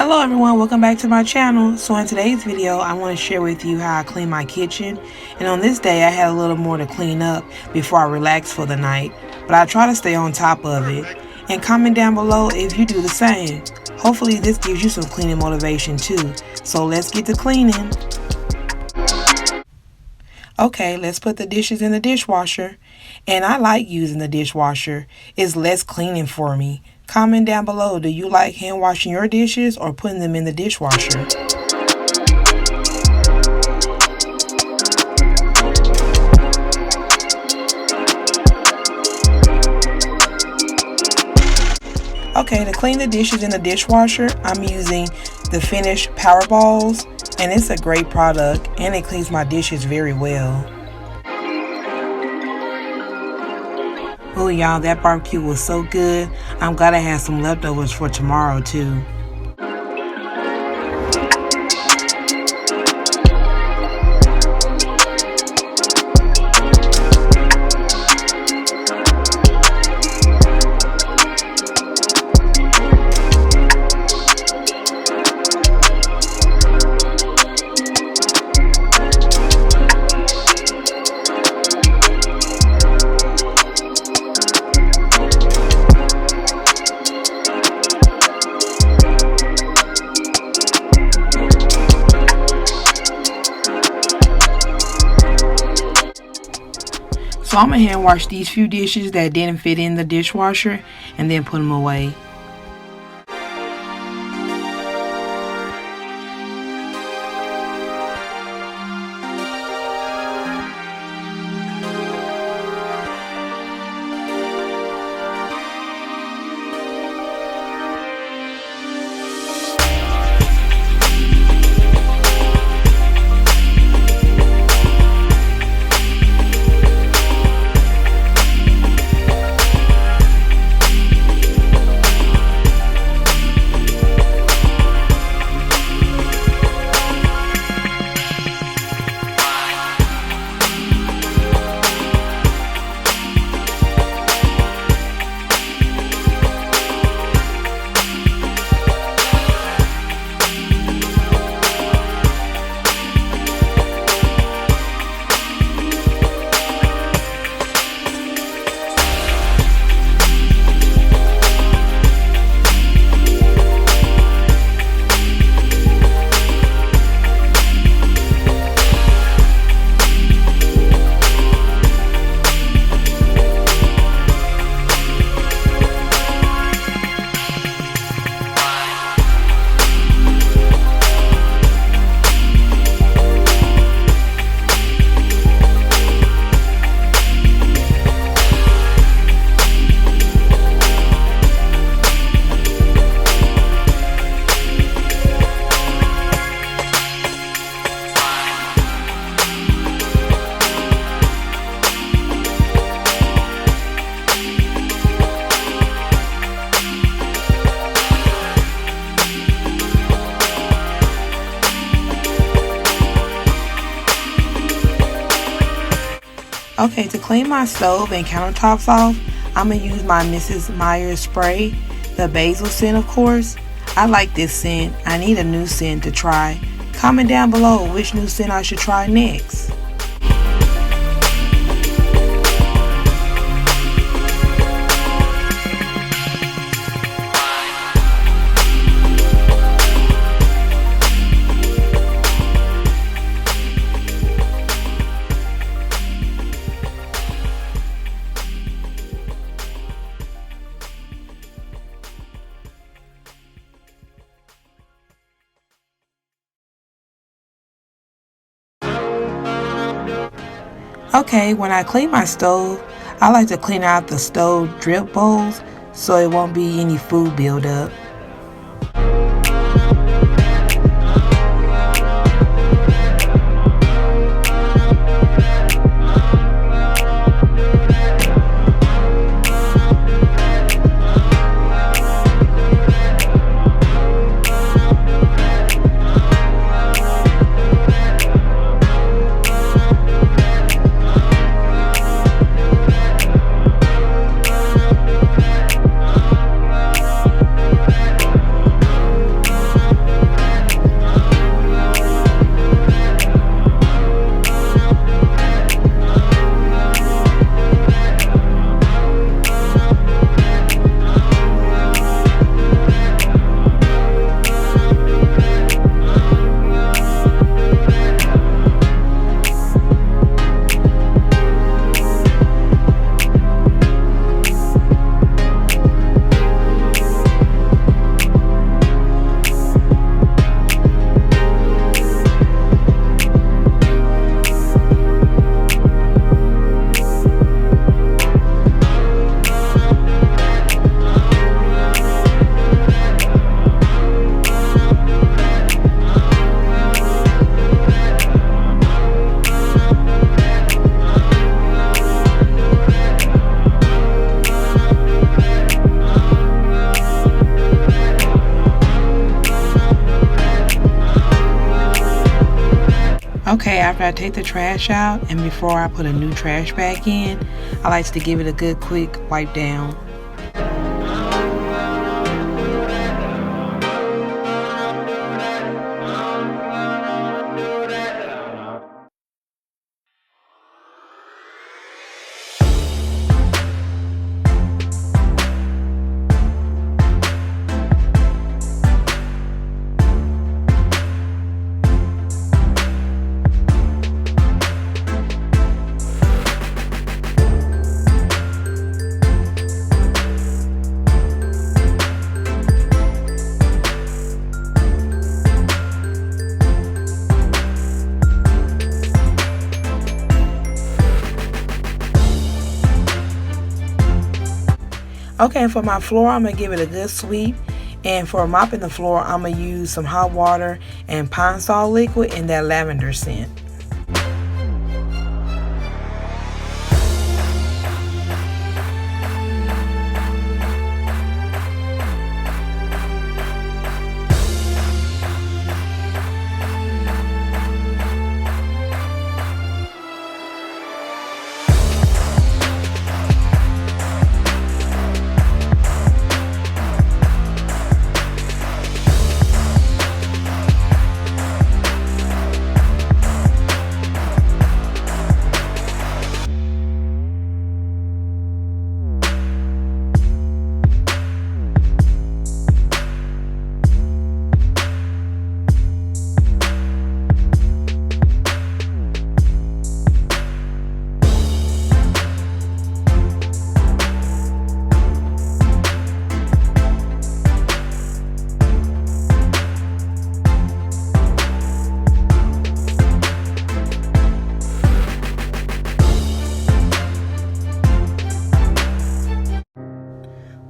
Hello everyone, welcome back to my channel. So in today's video, I want to share with you how I clean my kitchen. And on this day, I had a little more to clean up before I relax for the night. But I try to stay on top of it. And comment down below if you do the same. Hopefully this gives you some cleaning motivation too. So let's get to cleaning. Okay, let's put the dishes in the dishwasher. And I like using the dishwasher. It's less cleaning for me. Comment down below, do you like hand washing your dishes or putting them in the dishwasher? Okay, to clean the dishes in the dishwasher, I'm using the finished Powerballs, and it's a great product and it cleans my dishes very well. Oh y'all, that barbecue was so good. I'm glad I had some leftovers for tomorrow too. So I'm going to hand wash these few dishes that didn't fit in the dishwasher and then put them away. Okay, to clean my stove and countertops off, I'm going to use my Mrs. Meyers spray, the basil scent of course. I like this scent. I need a new scent to try. Comment down below which new scent I should try next. Okay, when I clean my stove, I like to clean out the stove drip bowls so it won't be any food buildup. after I take the trash out and before I put a new trash bag in, I like to give it a good quick wipe down. Okay, and for my floor, I'm going to give it a good sweep. And for mopping the floor, I'm going to use some hot water and pine sol liquid in that lavender scent.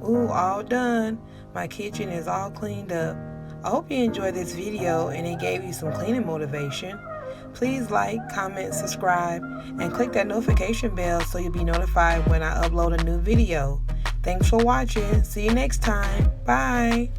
Ooh, all done. My kitchen is all cleaned up. I hope you enjoyed this video and it gave you some cleaning motivation. Please like, comment, subscribe, and click that notification bell so you'll be notified when I upload a new video. Thanks for watching. See you next time. Bye.